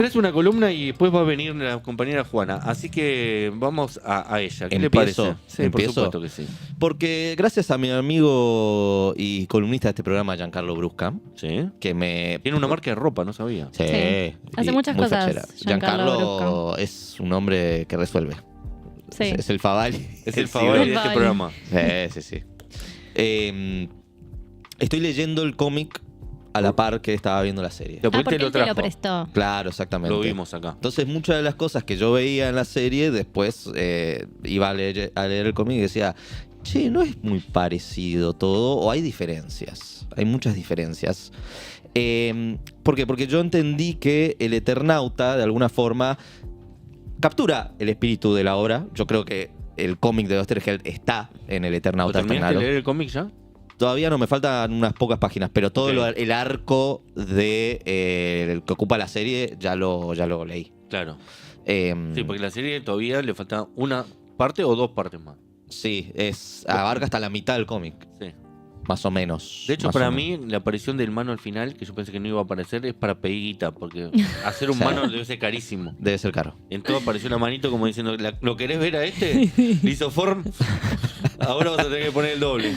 Tenés una columna y después va a venir la compañera Juana, así que vamos a ella. ¿Qué le parece? Sí, por supuesto que sí. Porque gracias a mi amigo y columnista de este programa, Giancarlo Brusca, ¿Sí? que me... Tiene una marca de ropa, no sabía. Sí, hace muchas muy cosas. fachera. Giancarlo es un hombre que resuelve. Sí. Es el Favali. Es el favor de este programa. Sí. Estoy leyendo el cómic a la par que estaba viendo la serie. Porque él te lo prestó. Claro, exactamente. Lo vimos acá. Entonces muchas de las cosas que yo veía en la serie, después iba a leer el cómic y decía, che, no es muy parecido todo, o hay diferencias. Hay muchas diferencias. ¿Por qué? Porque yo entendí que el Eternauta, de alguna forma, captura el espíritu de la obra. Yo creo que el cómic de Oesterheld está en el Eternauta. ¿Terminaste de leer el cómic ya? Todavía no, me faltan unas pocas páginas, pero todo el arco de el que ocupa la serie ya lo leí. Claro. Sí, porque la serie todavía le falta una parte o dos partes más. Sí, abarca hasta la mitad del cómic. Sí. Más o menos. De hecho, para mí, la aparición del Mano al final, que yo pensé que no iba a aparecer, es para peguita, porque hacer un Mano debe ser carísimo. Debe ser caro. En todo apareció una manito como diciendo, ¿lo querés ver a este? Lisoform. Ahora vas a tener que poner el doble.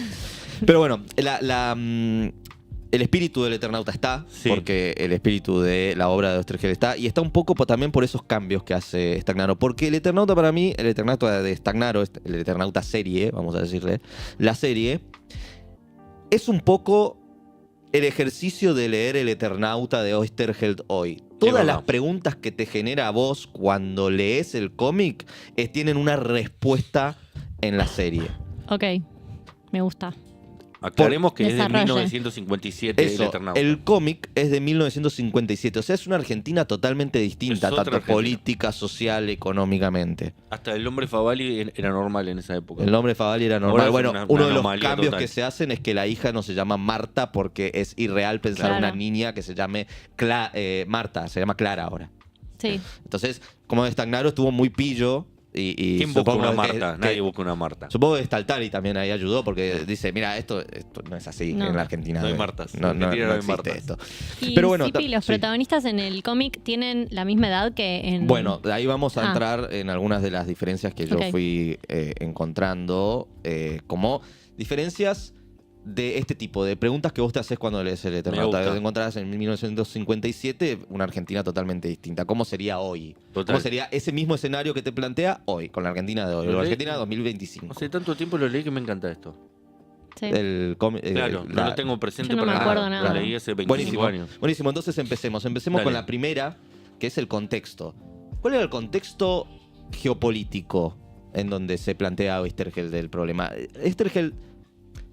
Pero bueno, el espíritu del Eternauta está, sí, porque el espíritu de la obra de Oesterheld está, y está un poco también por esos cambios que hace Stagnaro. Porque el Eternauta para mí, el Eternauta de Stagnaro, el Eternauta serie, vamos a decirle, la serie, es un poco el ejercicio de leer el Eternauta de Oesterheld hoy. Todas las preguntas que te genera a vos cuando lees el cómic tienen una respuesta en la serie. Ok, me gusta. Aclaremos que Desarrolle. es de 1957 Eso, el Eternauta. el cómic es de 1957. O sea, es una Argentina totalmente distinta, tanto Argentina. política, social, económicamente. Hasta el nombre Favali era normal en esa época. El nombre Favali era normal. Ahora Bueno, es uno de los anomalía cambios total que se hacen es que la hija no se llama Marta porque es irreal pensar Claro. una niña que se llame Marta, se llama Clara ahora. Sí. Entonces, como Stagnaro estuvo muy pillo. Y ¿Quién busca supongo una que- Marta? Nadie busca una Marta. Supongo que Staltari también ahí ayudó porque dice, mira, esto no es así No. en la Argentina. No hay Martas. No, En Argentina no hay existe Martas. esto. Y Pero bueno, Zipi, los sí. protagonistas en el cómic tienen la misma edad que en... Bueno, de ahí vamos a Ah. entrar en algunas de las diferencias que yo Ok. fui encontrando, como diferencias de este tipo, de preguntas que vos te haces cuando lees el Eternauta. gusta. Encontrarás en 1957 una Argentina totalmente distinta. ¿Cómo sería hoy? Total. ¿Cómo sería ese mismo escenario que te plantea hoy, con la Argentina de hoy, Lo la leí- Argentina 2025? Hace tanto tiempo lo leí que me encanta esto. Sí. Claro, no lo tengo presente Yo no me para acuerdo nada. nada. Lo leí hace 25 Buenísimo. años. Buenísimo, entonces empecemos. Empecemos Dale. con la primera, que es el contexto. ¿Cuál era el contexto geopolítico en donde se plantea Oesterheld el problema? Oesterheld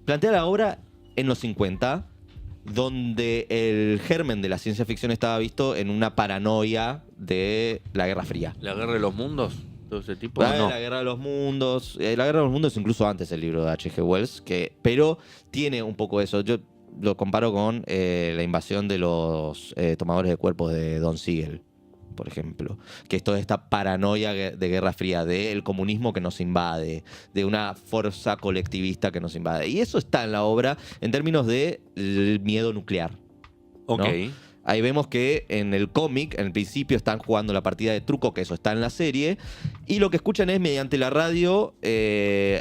plantea la obra en los 50, donde el germen de la ciencia ficción estaba visto en una paranoia de la Guerra Fría. ¿La guerra de los mundos? ¿Todo ese tipo? La, No. la Guerra de los Mundos. La Guerra de los Mundos es incluso antes del libro de H.G. Wells, pero tiene un poco eso. Yo lo comparo con la invasión de los tomadores de cuerpos de Don Siegel, por ejemplo. Que es toda esta paranoia de Guerra Fría, del comunismo que nos invade, de una fuerza colectivista que nos invade. Y eso está en la obra en términos de el miedo nuclear. Ok. ¿no? Ahí vemos que en el cómic, en el principio, están jugando la partida de truco, que eso está en la serie, y lo que escuchan es mediante la radio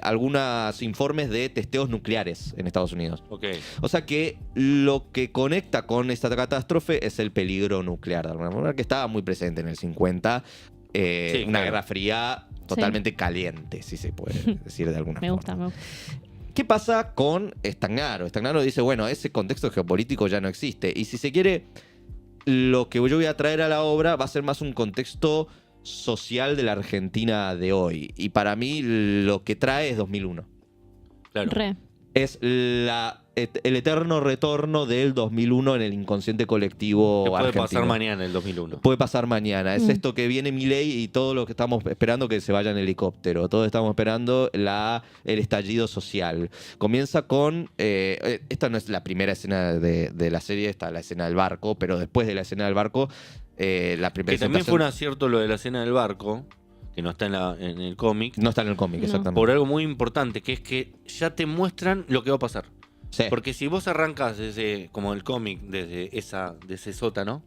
algunos informes de testeos nucleares en Estados Unidos. Ok. O sea que lo que conecta con esta catástrofe es el peligro nuclear, de alguna manera, que estaba muy presente en el 50, Sí, una claro. guerra fría totalmente caliente, si se puede decir de alguna Me forma. gusta, me gusta. ¿Qué pasa con Stagnaro? Stagnaro dice, bueno, ese contexto geopolítico ya no existe. Y si se quiere, lo que yo voy a traer a la obra va a ser más un contexto social de la Argentina de hoy. Y para mí lo que trae es 2001. Claro. Re. Es el eterno retorno del 2001 en el inconsciente colectivo ¿Qué puede argentino. pasar mañana, el 2001? Puede pasar mañana. Es esto que viene Milei y todo lo que estamos esperando que se vaya en helicóptero. Todos estamos esperando el estallido social. Comienza con... esta no es la primera escena de la serie, está la escena del barco, pero después de la escena del barco, la primera Que también presentación- fue un acierto lo de la escena del barco, que no está en el cómic, No está en el cómic, No. exactamente. por algo muy importante, que es que ya te muestran lo que va a pasar. Sí. Porque si vos arrancas desde, como el cómic, desde ese sótano,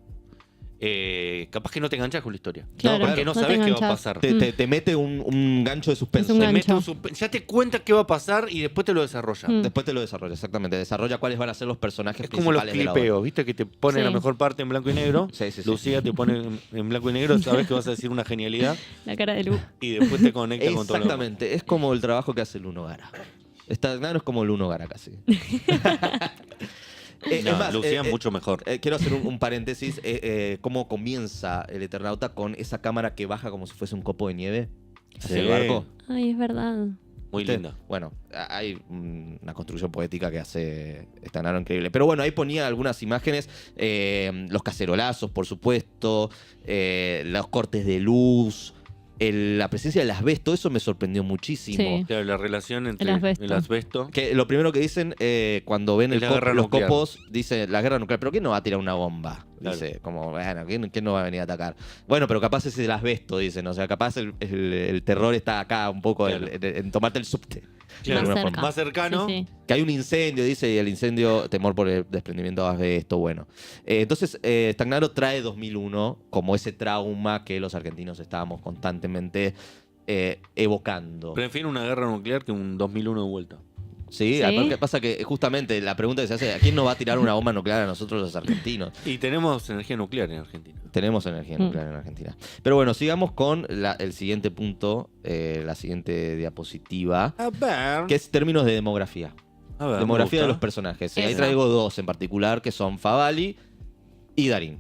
capaz que no te enganchas con la historia. Claro, porque no no te sabes qué va a enganchas. pasar. Te mete un gancho de suspenso. Es un Te mete gancho. ya te cuenta qué va a pasar y después te lo desarrolla. Después te lo desarrolla, exactamente. Desarrolla cuáles van a ser los personajes Es como los principales de la obra. clipeos, ¿viste? Que te ponen Sí. la mejor parte en blanco y negro. Sí. Lucía te pone en blanco y negro, sabes que vas a decir una genialidad La cara de Lu. y después te conecta con todo lo demás. Exactamente. Es como el trabajo que hace el Uno Gara. Stagnaro es como el Uno Gara casi. No, Es más, Lucía es mucho mejor. quiero hacer un paréntesis. Cómo comienza el Eternauta con esa cámara que baja como si fuese un copo de nieve hacia el barco. Ay, es verdad. Muy ¿Viste? linda. Bueno, hay una construcción poética que hace Stagnaro increíble. Pero bueno, ahí ponía algunas imágenes, los cacerolazos, por supuesto, los cortes de luz, la presencia del asbesto, eso me sorprendió muchísimo. Sí. Claro, la relación entre El asbesto. el asbesto. Que lo primero que dicen cuando ven Es la guerra los nuclear. copos, dice la guerra nuclear, pero ¿quién no va a tirar una bomba? Claro. Dice, como, bueno, ¿quién no va a venir a atacar? Bueno, pero capaz es el asbesto, dicen, o sea, capaz el terror está acá un poco Claro. en tomarte el subte. Claro, de alguna cerca. forma. Más cercano. Sí, sí. Que hay un incendio, dice, y el incendio, temor por el desprendimiento de asbesto, bueno. Entonces, Stagnaro trae 2001 como ese trauma que los argentinos estábamos constantemente evocando. Prefiero una guerra nuclear que un 2001 de vuelta. Sí, ¿Sí? aparte pasa que justamente la pregunta que se hace, ¿a quién nos va a tirar una bomba nuclear a nosotros los argentinos? Y tenemos energía nuclear en Argentina. Tenemos energía nuclear en Argentina. Pero bueno, sigamos con el siguiente punto, la siguiente diapositiva, A ver. que es términos de demografía. A ver, Demografía me de los gusta. personajes. Y ahí Eso. traigo dos en particular, que son Favali y Darín.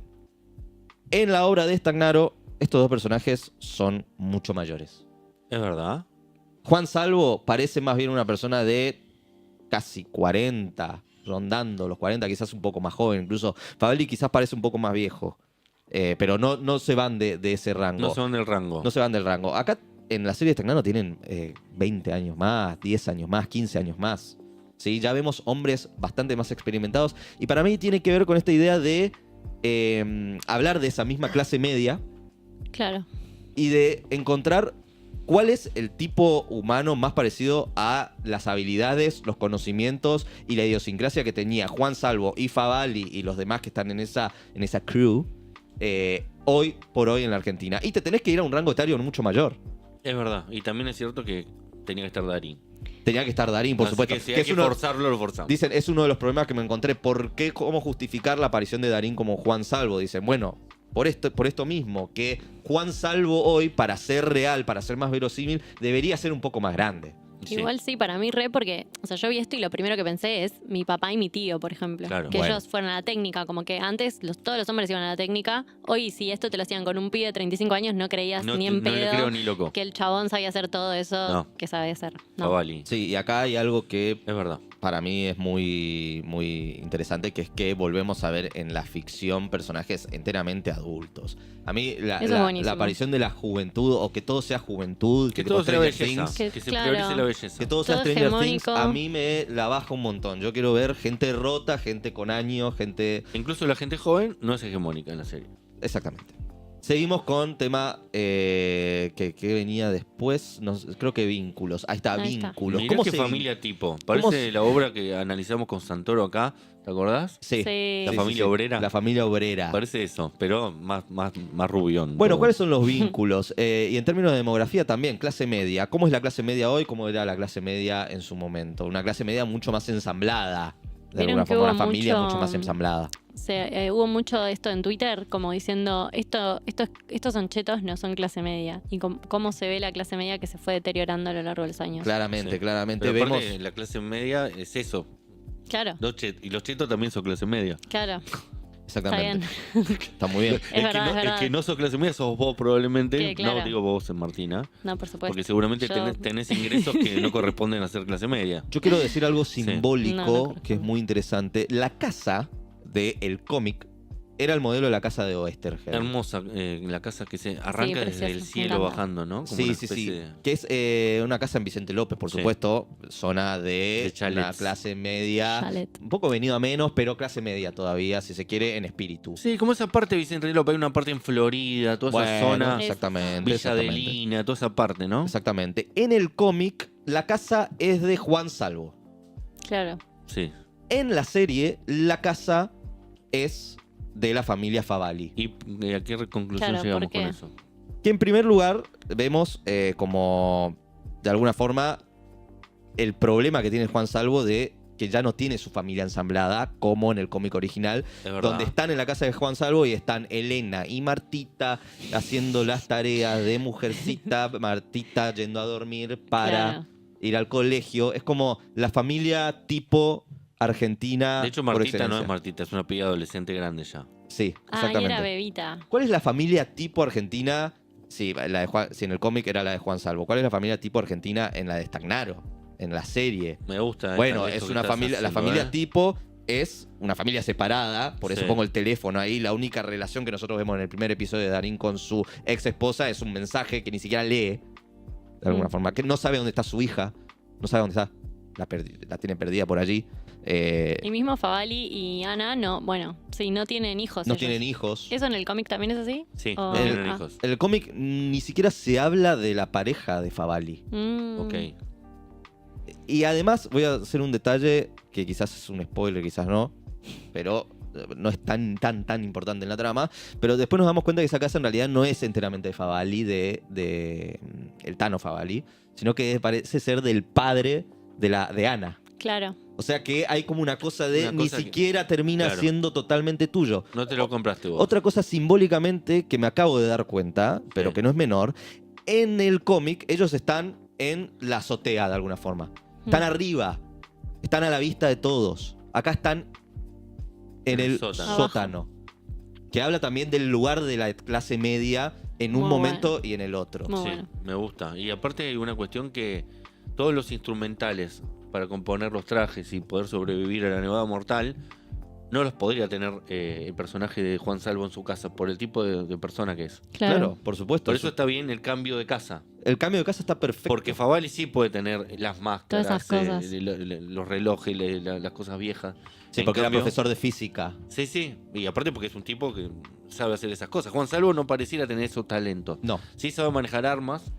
En la obra de Stagnaro, estos dos personajes son mucho mayores. Es verdad. Juan Salvo parece más bien una persona de casi 40, rondando los 40, quizás un poco más joven. Incluso Favali quizás parece un poco más viejo. Pero no se van de ese rango. No son del rango. No se van del rango. Acá en la serie de Stagnaro tienen 20 años más, 10 años más, 15 años más. ¿Sí? Ya vemos hombres bastante más experimentados. Y para mí tiene que ver con esta idea de hablar de esa misma clase media Claro. y de encontrar cuál es el tipo humano más parecido a las habilidades, los conocimientos y la idiosincrasia que tenía Juan Salvo y Favali y los demás que están en esa crew hoy por hoy en la Argentina. Y te tenés que ir a un rango etario mucho mayor. Es verdad. Y también es cierto que tenía que estar Darín. Tenía que estar Darín, por Así supuesto. que si que hay es que uno- forzarlo, lo forzamos. Dicen, es uno de los problemas que me encontré. ¿Cómo justificar la aparición de Darín como Juan Salvo? Dicen, bueno, por esto mismo, que Juan Salvo hoy, para ser real, para ser más verosímil, debería ser un poco más grande. Sí. Igual sí, para mí porque, o sea, yo vi esto y lo primero que pensé es mi papá y mi tío, por ejemplo. Claro. Que Bueno. ellos fueron a la técnica, como que antes todos los hombres iban a la técnica. Hoy, si esto te lo hacían con un pibe de 35 años, no creías No, ni en no le pedo creo ni loco. que el chabón sabía hacer todo eso No. que sabe hacer. No. Favali. Sí, y acá hay algo que Es verdad. para mí es muy, muy interesante, que es que volvemos a ver en la ficción personajes enteramente adultos. A mí Eso es buenísimo. la aparición de la juventud, o que todo sea juventud, Que tipo todo sea Stranger belleza. Things, Que- Que se claro. priorice la belleza. que todo sea Todo Stranger Things, hegemónico. a mí me la baja un montón. Yo quiero ver gente rota, gente con años, gente... Incluso la gente joven no es hegemónica en la serie. Exactamente. Seguimos con tema que venía después, creo que vínculos. Ahí está, Ahí está. vínculos. Mirá qué se- familia tipo. ¿Cómo Parece se- la obra que analizamos con Santoro acá. ¿Te acordás? Sí. Sí. La familia obrera. La familia obrera. Parece eso, pero más rubión. Bueno, todo. ¿cuáles son los vínculos? Y en términos de demografía también, clase media. ¿Cómo es la clase media hoy? ¿Cómo era la clase media en su momento? Una clase media mucho más ensamblada. De Vieron alguna que forma, una hubo familia mucho- mucho más ensamblada. Hubo mucho de esto en Twitter, como diciendo, estos son chetos, no son clase media. Y cómo se ve la clase media que se fue deteriorando a lo largo de los años. Claramente, Sí. claramente. Pero Vemos. aparte, la clase media es eso. Claro, Y los chetos también son clase media. claro. Está Exactamente. bien. Está muy bien. Es verdad, es verdad. El que no sos clase media sos vos probablemente. Sí, claro. No digo vos, Martina. No, por supuesto. Porque seguramente Yo- tenés ingresos que no corresponden a ser clase media. Yo quiero decir algo simbólico No, no corresponde. que es muy interesante. La casa del cómic era el modelo de la casa de Oesterheld. Hermosa, la casa que se arranca desde preciosa, el me cielo encanta. bajando, ¿no? Como Sí, una sí, especie sí. de- Que es una casa en Vicente López, por Sí. supuesto. Zona de De chalets. una clase media. Chalet. Un poco venido a menos, pero clase media todavía, si se quiere, en espíritu. Sí, como esa parte de Vicente López, hay una parte en Florida, toda esa Bueno, zona, exactamente. Villa de exactamente. Lina, toda esa parte, ¿no? Exactamente. En el cómic, la casa es de Juan Salvo. Claro. Sí. En la serie, la casa es de la familia Favali. ¿Y a qué conclusión llegamos con eso? Que en primer lugar vemos como, de alguna forma, el problema que tiene Juan Salvo de que ya no tiene su familia ensamblada como en el cómic original, donde están en la casa de Juan Salvo y están Elena y Martita haciendo las tareas de mujercita, Martita yendo a dormir para ir al colegio. Es como la familia tipo argentina. De hecho, Martita no es Martita, es una piba adolescente grande ya. Sí, exactamente. Y era bebita. ¿Cuál es la familia tipo argentina? Sí, en el cómic era la de Juan Salvo. ¿Cuál es la familia tipo argentina en la de Stagnaro? En la serie. Me gusta. Bueno, es una familia. La familia tipo es una familia separada. Por eso pongo el teléfono ahí. La única relación que nosotros vemos en el primer episodio de Darín con su ex esposa es un mensaje que ni siquiera lee. De alguna forma. Que no sabe dónde está su hija. No sabe dónde está. La tiene perdida por allí. Y mismo Favali y Ana no tienen hijos. No tienen hijos. ¿Eso en el cómic también es así? Sí, no tienen hijos. En el cómic ni siquiera se habla de la pareja de Favali. Ok. Y además voy a hacer un detalle que quizás es un spoiler, quizás no, pero no es tan importante en la trama. Pero después nos damos cuenta que esa casa en realidad no es enteramente de Favali, de el Tano Favali, sino que parece ser del padre de Ana. Claro. O sea que hay como una cosa de ni siquiera termina siendo totalmente tuyo. No te lo compraste vos. Otra cosa simbólicamente que me acabo de dar cuenta, pero que no es menor, en el cómic ellos están en la azotea de alguna forma. Están arriba, están a la vista de todos. Acá están en el sótano. Que habla también del lugar de la clase media en un momento y en el otro. Me gusta. Y aparte hay una cuestión que todos los instrumentales para componer los trajes y poder sobrevivir a la nevada mortal no los podría tener el personaje de Juan Salvo en su casa por el tipo de persona que es. Claro, por supuesto. Por eso está bien el cambio de casa. El cambio de casa está perfecto. Porque Favali sí puede tener las máscaras, todas esas cosas. los relojes, las cosas viejas. Sí, porque era profesor de física. Sí. Y aparte porque es un tipo que sabe hacer esas cosas. Juan Salvo no pareciera tener esos talentos. No. Sí sabe manejar armas.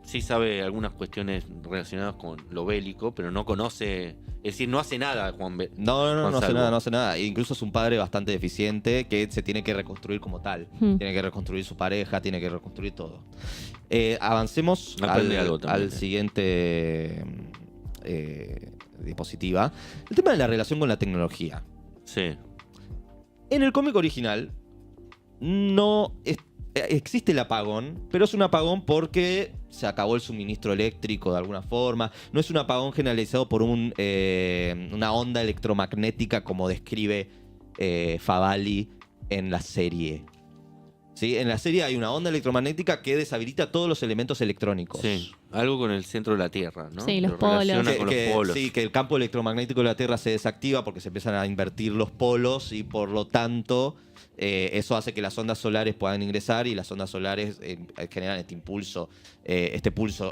Sí sabe algunas cuestiones relacionadas con lo bélico, pero no conoce... Es decir, no hace nada Juan No hace nada. E incluso es un padre bastante deficiente que se tiene que reconstruir como tal. Tiene que reconstruir su pareja, tiene que reconstruir todo. Avancemos al siguiente diapositiva. El tema de la relación con la tecnología. Sí. En el cómic original no existe el apagón, pero es un apagón porque se acabó el suministro eléctrico de alguna forma. No es un apagón generalizado por una onda electromagnética como describe Favali en la serie. ¿Sí? En la serie hay una onda electromagnética que deshabilita todos los elementos electrónicos. Sí, algo con el centro de la Tierra, ¿no? Sí, los polos. Con los polos. Sí, que el campo electromagnético de la Tierra se desactiva porque se empiezan a invertir los polos y por lo tanto eso hace que las ondas solares puedan ingresar y las ondas solares generan este pulso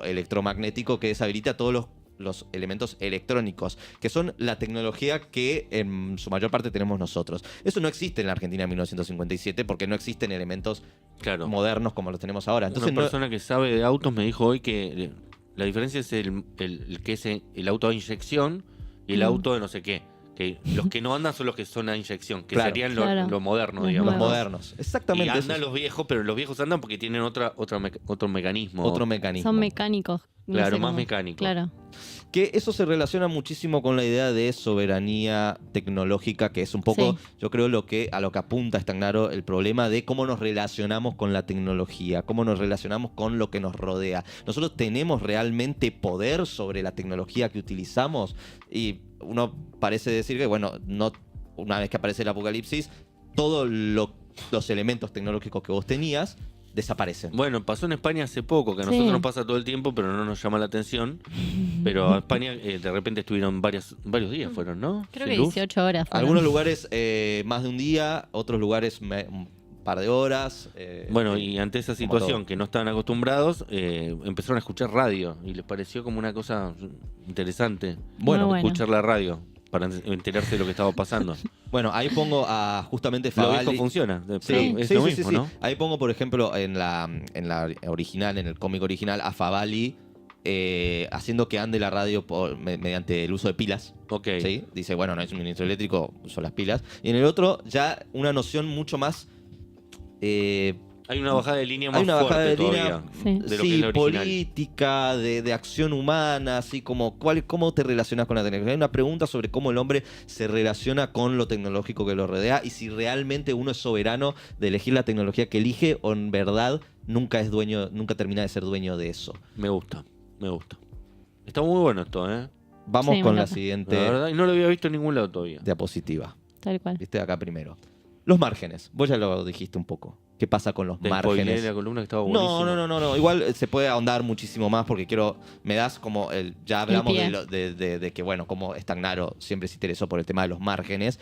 electromagnético que deshabilita todos los elementos electrónicos, que son la tecnología que en su mayor parte tenemos nosotros. Eso no existe en la Argentina en 1957 porque no existen elementos modernos como los tenemos ahora. Entonces, una persona que sabe de autos me dijo hoy que la diferencia es el que es el auto a inyección y el auto de no sé qué. Que los que no andan son los que son a inyección, que serían lo moderno, digamos. Los modernos, exactamente. Y andan los viejos, pero los viejos andan porque tienen otro mecanismo. Otro mecanismo. Son mecánicos. Claro, más mecánico. Claro. Que eso se relaciona muchísimo con la idea de soberanía tecnológica, que es un poco, yo creo, a lo que apunta Stagnaro, el problema de cómo nos relacionamos con la tecnología, cómo nos relacionamos con lo que nos rodea. ¿Nosotros tenemos realmente poder sobre la tecnología que utilizamos? Y uno parece decir que, bueno, no, una vez que aparece el apocalipsis, todos los elementos tecnológicos que vos tenías desaparecen. Bueno, pasó en España hace poco, que a nosotros nos pasa todo el tiempo, pero no nos llama la atención. Pero a España de repente estuvieron varios días, fueron, ¿no? Creo que 18 horas. Fueron. Algunos lugares más de un día, otros lugares un par de horas. Bueno, y ante esa situación que no estaban acostumbrados, empezaron a escuchar radio y les pareció como una cosa interesante. Bueno, escuchar la radio para enterarse de lo que estaba pasando. Bueno, ahí pongo a justamente Favali. Lo viejo funciona. Sí, es lo mismo, ¿no? Ahí pongo, por ejemplo, en la original, en el cómic original, a Favali haciendo que ande la radio mediante el uso de pilas. Ok. ¿Sí? Dice, bueno, no es un ministro eléctrico, son las pilas. Y en el otro, ya una noción mucho más... Hay una bajada de línea más hay una bajada fuerte de todavía línea, Sí. de lo que es la original. política, de acción humana, así como cómo te relacionas con la tecnología. Hay una pregunta sobre cómo el hombre se relaciona con lo tecnológico que lo rodea y si realmente uno es soberano de elegir la tecnología que elige o en verdad nunca termina de ser dueño de eso. Me gusta. Está muy bueno esto, ¿eh? Vamos Sí, con me la encanta. siguiente La verdad, y no lo había visto en ningún lado todavía. diapositiva. Tal cual. Viste acá primero. Los márgenes. Vos ya lo dijiste un poco. ¿Qué pasa con los Te spoileé márgenes? la columna que estaba buenísima. No. Igual se puede ahondar muchísimo más porque me das como ya hablamos pie. de que, bueno, como Stagnaro siempre se interesó por el tema de los márgenes.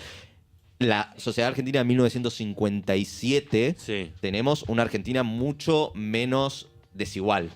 La sociedad argentina de 1957 Sí. tenemos una Argentina mucho menos desigual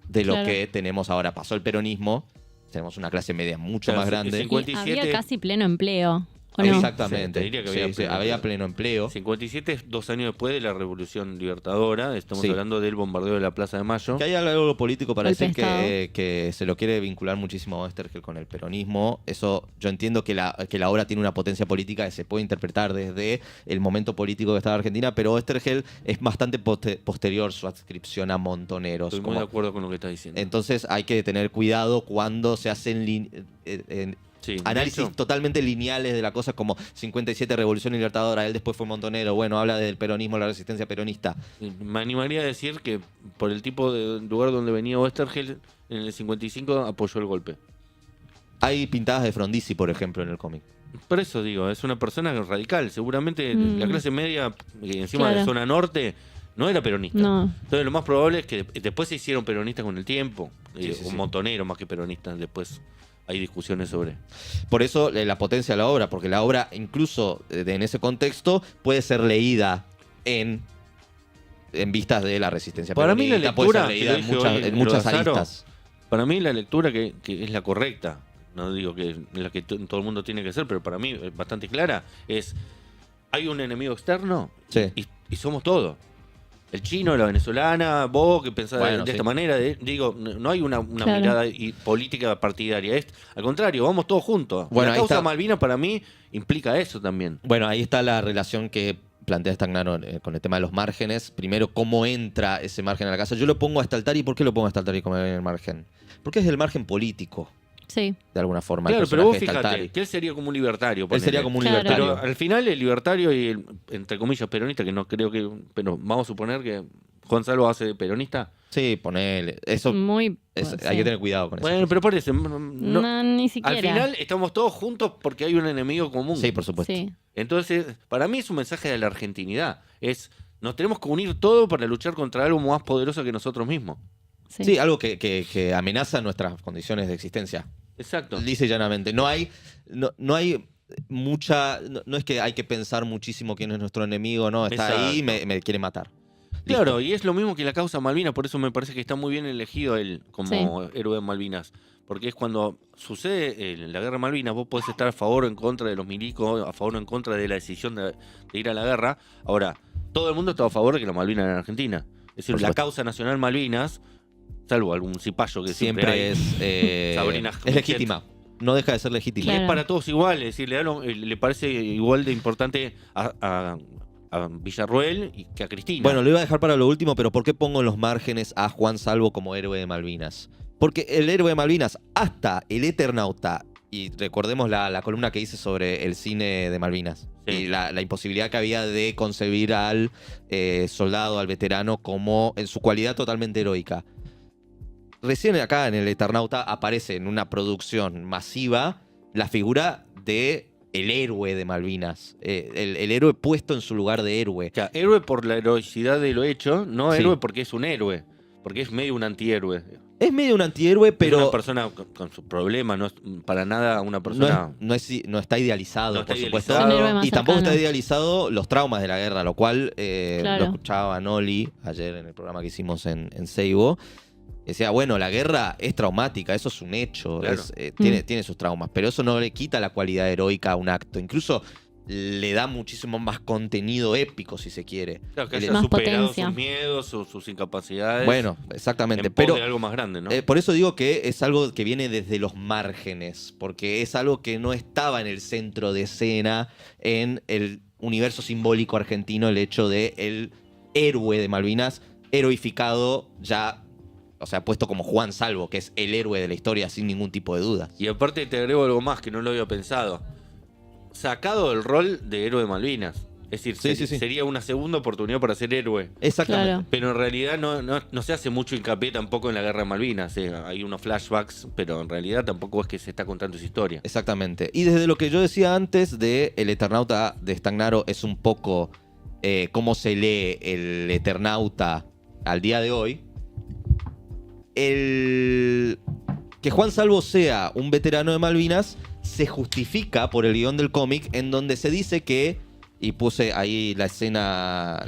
de lo Claro. que tenemos ahora. Pasó el peronismo, tenemos una clase media mucho Claro, más grande. 57. Había casi pleno empleo. ¿O no? Exactamente. Sí, te diría que Sí, había sí, pleno había empleo. pleno empleo. 57 es 2 años después de la Revolución Libertadora. Estamos Sí. hablando del bombardeo de la Plaza de Mayo. Que hay algo político para Golpe decir de que se lo quiere vincular muchísimo a Oestergel con el peronismo. Eso yo entiendo que la obra tiene una potencia política que se puede interpretar desde el momento político que estaba Argentina, pero Oestergel es bastante posterior su adscripción a Montoneros. Estoy muy como- de acuerdo con lo que estás diciendo. Entonces hay que tener cuidado cuando se hacen Sí, de análisis hecho, totalmente lineales de la cosa, como 57 Revolución Libertadora, él después fue Montonero, bueno, habla del peronismo, la resistencia peronista. me animaría a decir que por el tipo de lugar donde venía Oestergel, en el 55 apoyó el golpe. Hay pintadas de Frondizi, por ejemplo, en el cómic. Por eso digo, es una persona radical. Seguramente la clase media, encima de Claro. la zona norte, no era peronista. No. Entonces lo más probable es que después se hicieron peronistas con el tiempo. Sí, sí, O sí. montoneros más que peronistas. Después hay discusiones sobre... Por eso la potencia de la obra, porque la obra, incluso en ese contexto, puede ser leída en vistas de la resistencia Para mí la peronista, puede ser lectura, leída que en lo dije hoy en en muchas lo de Azaro, aristas. Para mí la lectura que es la correcta, no digo que es la que todo el mundo tiene que hacer, pero para mí es bastante clara, es hay un enemigo externo Sí. y somos todos. El chino, la venezolana, vos que pensás Bueno, de sí. esta manera, digo, no hay una Claro. mirada política partidaria, es al contrario, vamos todos juntos. Bueno, La ahí causa está. Malvinas para mí implica eso también. Bueno, ahí está la relación que plantea Stagnaro con el tema de los márgenes. Primero, cómo entra ese margen a la casa. Yo lo pongo a Staltari. ¿Por qué lo pongo a Staltari como el margen? Porque es el margen político, Sí. de alguna forma. el Claro, pero vos personaje de fíjate, Staltari. que él sería como un libertario. Él ponele. sería como un Claro. libertario. Pero al final el libertario y el, entre comillas, peronista, que no creo que... Pero vamos a suponer que Juan Salvo hace de peronista. Sí, ponele. Eso Muy. hay sí. que tener cuidado con eso. Bueno, pero por eso... No, ni siquiera. al final estamos todos juntos porque hay un enemigo común. Sí, por supuesto. Sí. Entonces, para mí es un mensaje de la argentinidad. Nos tenemos que unir todos para luchar contra algo más poderoso que nosotros mismos. Sí. Sí, algo que amenaza nuestras condiciones de existencia. Exacto. Lisa y llanamente. No hay mucha. No es que hay que pensar muchísimo quién es nuestro enemigo, no. Está ahí y Exacto. me quiere matar. Claro, y es lo mismo que la causa Malvinas, por eso me parece que está muy bien elegido él como héroe de Malvinas. Porque es cuando sucede la guerra de Malvinas, vos podés estar a favor o en contra de los milicos, a favor o en contra de la decisión de ir a la guerra. Ahora, todo el mundo está a favor de que las Malvinas eran Argentina. Es decir, Por la supuesto. causa nacional Malvinas, salvo algún cipayo que siempre, Siempre es. Sabrina Es legítima. No deja de ser legítima. Y Claro. es para todos igual, es decir, le parece igual de importante a Villarroel que a Cristina. Bueno, lo iba a dejar para lo último, pero ¿por qué pongo en los márgenes a Juan Salvo como héroe de Malvinas? Porque el héroe de Malvinas, hasta el Eternauta, y recordemos la columna que hice sobre el cine de Malvinas, Sí. y la imposibilidad que había de concebir al soldado, al veterano, como en su cualidad totalmente heroica. Recién acá en el Eternauta aparece en una producción masiva la figura de el héroe de Malvinas, el héroe puesto en su lugar de héroe. O sea, héroe por la heroicidad de lo hecho, no Sí. héroe porque es un héroe, porque es medio un antihéroe. Es medio un antihéroe, Es pero una persona con sus problemas, no es para nada una persona... no está idealizado, No está por supuesto. idealizado. Un héroe más Y tampoco está cercano. idealizado los traumas de la guerra, lo cual Claro. lo escuchaba Noli ayer en el programa que hicimos en Seibo. Decía, bueno, la guerra es traumática, eso es un hecho, Claro. tiene sus traumas, pero eso no le quita la cualidad heroica a un acto. Incluso le da muchísimo más contenido épico, si se quiere. Claro, que El- haya Más superado potencia. sus miedos, sus incapacidades. Bueno, exactamente. en pos Pero de algo más grande, ¿no? por eso digo que es algo que viene desde los márgenes, porque es algo que no estaba en el centro de escena, en el universo simbólico argentino, el hecho de el héroe de Malvinas heroificado ya, o sea, puesto como Juan Salvo, que es el héroe de la historia sin ningún tipo de duda. Y aparte te agrego algo más que no lo había pensado. Sacado el rol de héroe de Malvinas. Es decir, Sí. sería una segunda oportunidad para ser héroe. Exactamente. Claro. Pero en realidad no se hace mucho hincapié tampoco en la guerra de Malvinas. Hay unos flashbacks, pero en realidad tampoco es que se está contando esa historia. Exactamente. Y desde lo que yo decía antes de El Eternauta de Stagnaro es un poco cómo se lee el Eternauta al día de hoy. El que Juan Salvo sea un veterano de Malvinas se justifica por el guión del cómic, en donde se dice que, y puse ahí la escena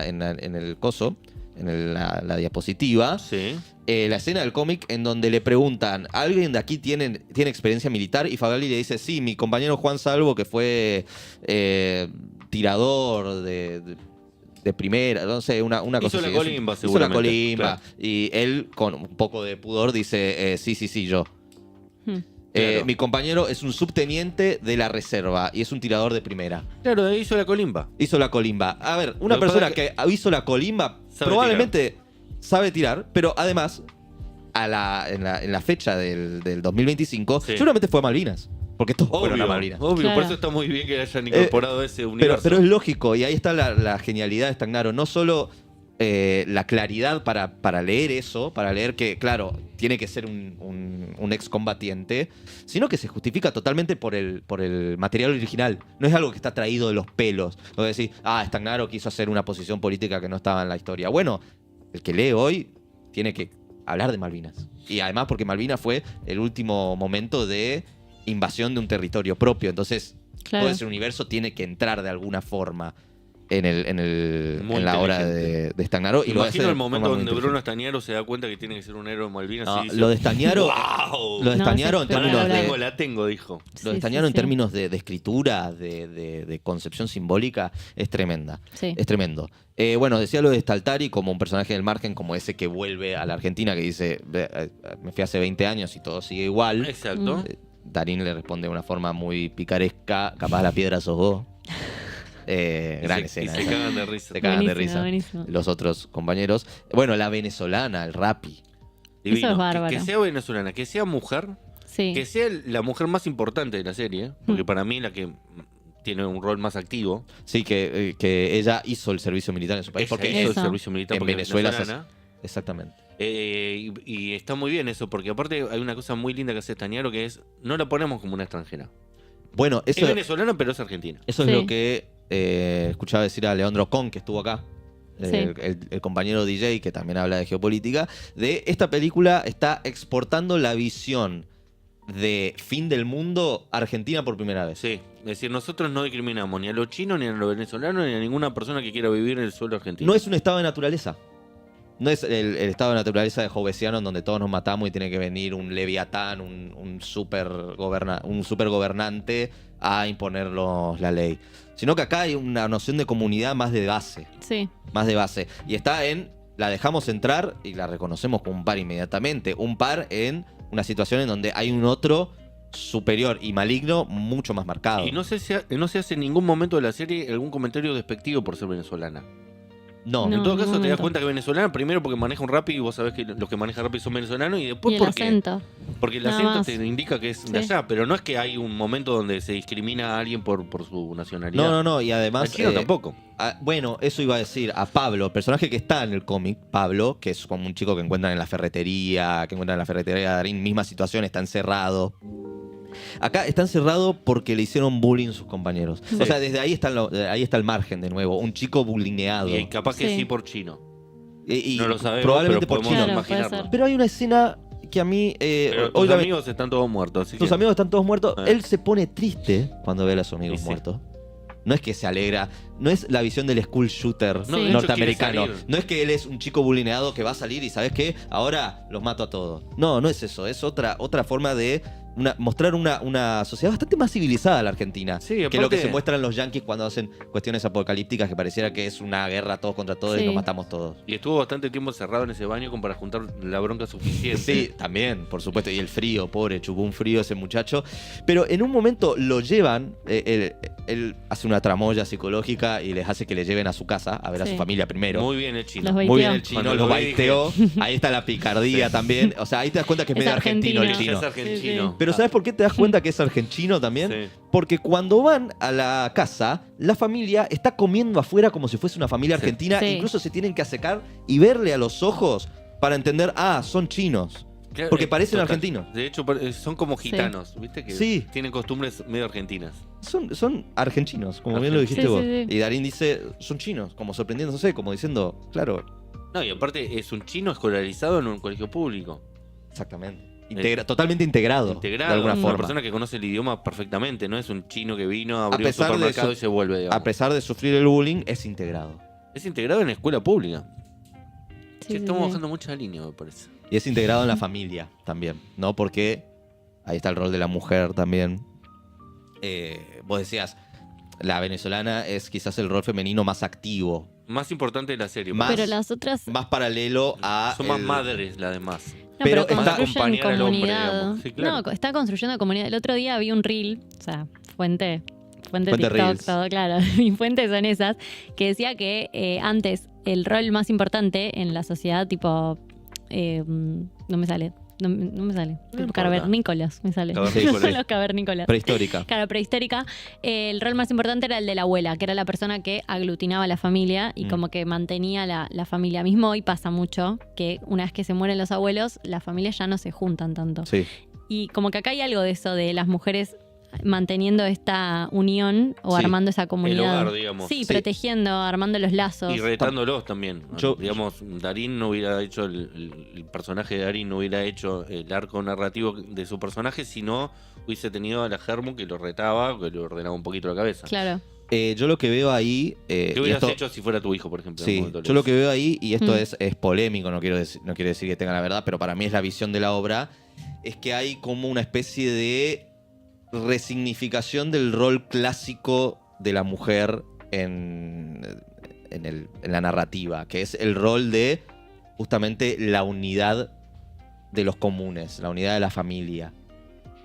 en el coso, en la diapositiva, Sí. la escena del cómic en donde le preguntan, ¿alguien de aquí tiene experiencia militar? Y Fagali le dice, sí, mi compañero Juan Salvo, que fue tirador de primera, no sé, una cosa Hizo la así. colimba, Hizo la seguramente, colimba. claro. Y él, con un poco de pudor, dice, sí, yo. Hmm. Claro. Mi compañero es un subteniente de la reserva y es un tirador de primera. Claro, hizo la colimba. Hizo la colimba. A ver, una Lo que persona pasa que hizo la colimba Sabe probablemente sabe tirar, pero además, en la fecha del 2025, Sí. seguramente fue a Malvinas. Porque todos fueron a Malvinas. Obvio, Claro. por eso está muy bien que hayan incorporado ese universo. Pero es lógico, y ahí está la genialidad de Stagnaro. No solo la claridad para leer eso, para leer que, claro, tiene que ser un excombatiente, sino que se justifica totalmente por el material original. No es algo que está traído de los pelos. No decir, Stagnaro quiso hacer una posición política que no estaba en la historia. Bueno, el que lee hoy tiene que hablar de Malvinas. Y además porque Malvinas fue el último momento de invasión de un territorio propio. Entonces, Claro. todo ese universo tiene que entrar de alguna forma en Muy la obra inteligente. de Stagnaro. Y lo hace Imagino de el momento forma muy donde Bruno inteligente. Stagnaro se da cuenta que tiene que ser un héroe de Malvinas. No, y dice, lo de Stagnaro, ¡Wow! lo de No, Stagnaro es en términos espectacular. La tengo, dijo. lo de Sí, Stagnaro sí, en sí. términos de escritura, de concepción simbólica, es tremenda. Sí. Es tremendo. Bueno, decía lo de Staltari como un personaje del margen, como ese que vuelve a la Argentina, que dice, me fui hace 20 años y todo sigue igual. Exacto. Darín le responde de una forma muy picaresca, capaz la piedra sos vos. Gran Y escena. se esa. cagan de risa. Se cagan de Buenísimo, risa buenísimo. los otros compañeros. Bueno, la venezolana, el Rappi. Divino. Eso es bárbaro. Que sea venezolana, que sea mujer, Sí. que sea la mujer más importante de la serie, porque Mm. para mí la que tiene un rol más activo. Sí, que ella hizo el servicio militar en su país. Ella Porque hizo el Eso. servicio militar en porque es Venezuela se venezolana. Exactamente. Y está muy bien eso, porque aparte hay una cosa muy linda que hace Stagnaro, que es, no la ponemos como una extranjera. Bueno, eso, Es venezolana, pero es argentina. eso Sí. es lo que escuchaba decir a Leandro Con, que estuvo acá. Sí. El compañero DJ que también habla de geopolítica, de esta película está exportando la visión de fin del mundo Argentina por primera vez. Sí, es decir, nosotros no discriminamos ni a los chinos, ni a los venezolanos, ni a ninguna persona que quiera vivir en el suelo argentino. No es un estado de naturaleza. No es el estado de naturaleza de Jovesiano en donde todos nos matamos y tiene que venir un leviatán, un super gobernante a imponernos la ley. Sino que acá hay una noción de comunidad más de base. Sí. Más de base. Y está en, la dejamos entrar y la reconocemos como un par inmediatamente. Un par en una situación en donde hay un otro superior y maligno mucho más marcado. Y no se hace en ningún momento de la serie algún comentario despectivo por ser venezolana. No, No. En todo caso, te das momento. cuenta que es venezolana, primero porque maneja un Rappi y vos sabés que los que manejan Rappi son venezolanos, y Y después el porque, acento. porque el Nada acento más. te indica que es de Sí. allá, pero no es que hay un momento donde se discrimina a alguien por su nacionalidad. no. Y Al además... chino tampoco. Bueno, eso iba a decir a Pablo, el personaje que está en el cómic, Pablo, que es como un chico que encuentran en la ferretería, de Darín, misma situación, está encerrado. Acá está encerrado porque le hicieron bullying sus compañeros. Sí. O sea, desde ahí está, ahí está el margen de nuevo, un chico bullineado. Y capaz que Sí. sí por chino. Y No lo sabemos, probablemente pero por podemos chino. Claro, puede imaginarlo. ser. Pero hay una escena que a mí... Pero hoy tus amigos están todos muertos, así tus que... amigos están todos muertos. Ah. Él se pone triste cuando ve a sus amigos Y sí. muertos. No es que se alegra, no es la visión del school shooter No, de hecho, norteamericano. quiere salir. No es que él es un chico bulineado que va a salir y ¿sabes qué? Ahora los mato a todos. No es eso. Es otra forma de mostrar una sociedad bastante más civilizada la Argentina. Sí, que lo que aparte- se muestran los yanquis cuando hacen cuestiones apocalípticas que pareciera que es una guerra todos contra todos y Sí. nos matamos todos. Y estuvo bastante tiempo encerrado en ese baño como para juntar la bronca suficiente. Sí, también, por supuesto. Y el frío, pobre, chupó un frío ese muchacho. Pero en un momento lo llevan, él hace una tramoya psicológica y les hace que le lleven a su casa a ver a Sí. su familia primero. Muy bien el chino. Los Muy bien baiteó. el chino, Cuando lo lo vi, baiteó. Ahí está la picardía también. O sea, ahí te das cuenta que es Es medio argentino el argentino. chino. Es argentino. Pero ¿sabes por qué te das cuenta que es argentino también? Sí. Porque cuando van a la casa, la familia está comiendo afuera como si fuese una familia Sí. argentina. Sí. Incluso se tienen que acercar y verle a los ojos para entender, son chinos. Claro, Porque parecen total. argentinos. De hecho, son como gitanos, ¿viste? Que Sí. tienen costumbres medio argentinas. Son argentinos, como bien lo dijiste Sí, vos. sí, sí. Y Darín dice, son chinos, como sorprendiéndose, como diciendo, claro, No, y aparte es un chino escolarizado en un colegio público. exactamente. Totalmente integrado, Integrado. de alguna Una forma. persona que conoce el idioma perfectamente. No es un chino que vino, abrió un pesar de supermercado su- y se vuelve, digamos. A pesar de sufrir el bullying, es integrado. Es integrado en la escuela pública. Sí, Che, sí, estamos sí. bajando mucha línea, me parece. Y es integrado en la familia también, ¿no? Porque ahí está el rol de la mujer también. Vos decías, la venezolana es quizás el rol femenino más activo, Más importante de la serie. Más- Pero las otras. más paralelo a... Son más el- madres las demás. No, pero pero, está- construyen acompañar al hombre, comunidad. digamos. Sí, claro. No, está construyendo comunidad. El otro día vi un reel, o sea, fuente Fuente TikTok, reels. todo claro. Mi fuente son esas, que decía que antes el rol más importante en la sociedad, tipo. No me sale. No me sale. No Tipo importa. cavernícolas, me sale. Cavernícolas. Son los cavernícolas. Prehistórica. Claro, prehistórica. El rol más importante era el de la abuela, que era la persona que aglutinaba a la familia y Mm. como que mantenía la familia. Mismo hoy pasa mucho que una vez que se mueren los abuelos, las familias ya no se juntan tanto. Sí. Y como que acá hay algo de eso, de las mujeres manteniendo esta unión o Sí. armando esa comunidad. hogar, digamos. Sí, Sí. protegiendo, armando los lazos. Y retándolos también. Yo- Digamos, Darín no hubiera hecho el personaje de Darín no hubiera hecho el arco narrativo de su personaje si no hubiese tenido a la Germu que lo retaba, que le ordenaba un poquito la cabeza. Claro. Yo lo que veo ahí... ¿Qué y hubieras esto- hecho si fuera tu hijo, por ejemplo? en un Sí, momento yo lo que le- veo ahí, y esto Mm. es polémico, no quiere decir que tenga la verdad, pero para mí es la visión de la obra, es que hay como una especie de resignificación del rol clásico de la mujer en la narrativa, que es el rol de justamente la unidad de los comunes, la unidad de la familia.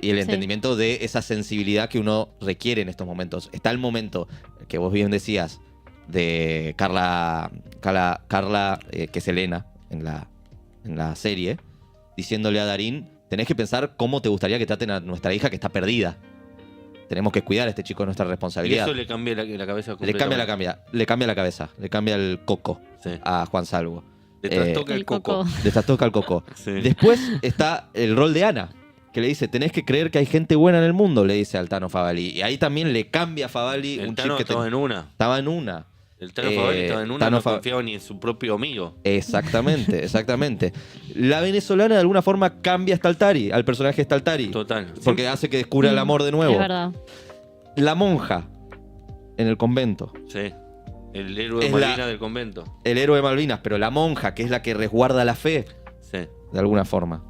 Y el Sí. entendimiento de esa sensibilidad que uno requiere en estos momentos. Está el momento que vos bien decías de Carla que es Elena en la serie, diciéndole a Darín, tenés que pensar cómo te gustaría que traten a nuestra hija que está perdida. Tenemos que cuidar a este chico, es nuestra Y responsabilidad. eso le cambia la cabeza Le cambia la completamente. cabeza, le cambia el coco Sí. a Juan Salvo. Le trastoca el El coco. coco. Le trastoca el coco. Sí. Después está el rol de Ana, que le dice, tenés que creer que hay gente buena en el mundo, le dice al Tano Favalli. Y ahí también le cambia a Favalli El un Tano chip que estaba en una. estaba en una. El Tano Favalli estaba en una, Tano no Fa- confiaba ni en su propio amigo. Exactamente, exactamente. La venezolana de alguna forma cambia a Staltari, al personaje de Staltari. Total. Porque hace que descubra el amor de Es nuevo. verdad. La monja en el convento. Sí. El héroe Es Malvina del convento. El héroe de Malvinas, pero la monja, que es la que resguarda la fe, Sí. de alguna forma.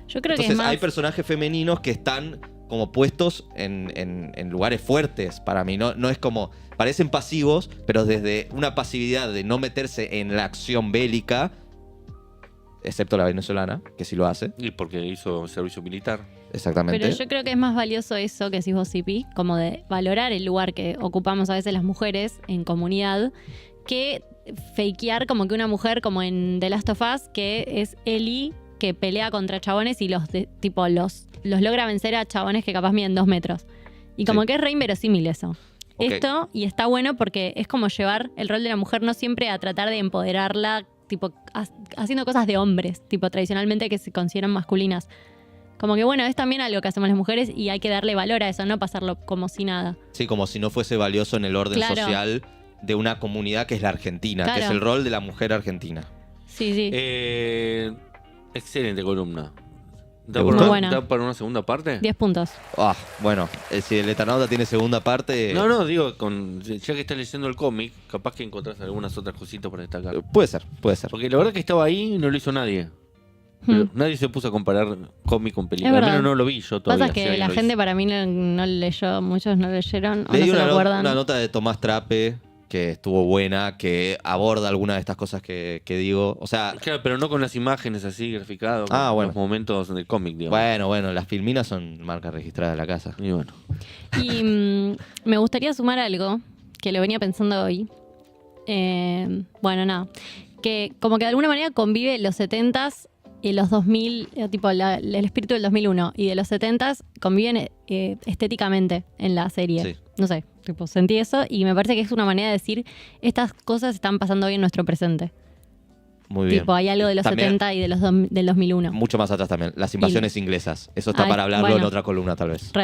Yo creo que Entonces es más. hay personajes femeninos que están como puestos en lugares fuertes para mí. No es como, parecen pasivos, pero desde una pasividad de no meterse en la acción bélica, excepto la venezolana, que sí lo hace, Y porque hizo servicio militar. exactamente. Pero yo creo que es más valioso eso que decís vos, Sipi, como de valorar el lugar que ocupamos a veces las mujeres en comunidad, que fakear como que una mujer como en The Last of Us, que es Ellie, que pelea contra chabones y los logra vencer a chabones que capaz miden 2 metros. Y como Sí. que es re inverosímil eso. Ok. Esto, y está bueno porque es como llevar el rol de la mujer no siempre a tratar de empoderarla, tipo haciendo cosas de hombres, tipo tradicionalmente que se consideran masculinas. Como que bueno, es también algo que hacemos las mujeres y hay que darle valor a eso, no pasarlo como si nada. Sí, como si no fuese valioso en el orden Claro. social de una comunidad que es la Argentina, que Claro. es el rol de la mujer argentina. Sí, sí. Excelente columna. ¿Te ¿Da gustó? Muy buena. ¿Da para una segunda parte? 10 puntos. Bueno, si el Eternauta tiene segunda parte, No, no, digo, ya que estás leyendo el cómic, capaz que encontrás algunas otras cositas para destacar. puede ser, puede ser. Porque la verdad que estaba ahí y no lo hizo nadie. Pero nadie se puso a comparar cómic con película. Es Al verdad. menos no lo vi yo todavía. Pasa si que alguien la lo gente hizo. para mí no leyó, muchos no leyeron o Leí no se lo una acuerdan. nota de Tomás Trape que estuvo buena, que aborda algunas de estas cosas que digo. O sea, Claro, pero no con las imágenes así graficadas, Ah, con bueno. los momentos del cómic, digamos. bueno, las filminas son marcas registradas de la casa. Y bueno. Y me gustaría sumar algo que lo venía pensando hoy. Bueno, nada. Que como que de alguna manera convive los 70s y los 2000, tipo el espíritu del 2001 y de los 70s conviven estéticamente en la serie. Sí. No sé, tipo, sentí eso y me parece que es una manera de decir estas cosas están pasando hoy en nuestro presente. Muy bien. Tipo, hay algo de los También, 70 y de los del 2001. mucho más atrás también. Las invasiones inglesas. Eso está Ay, para hablarlo en bueno. otra columna, tal vez.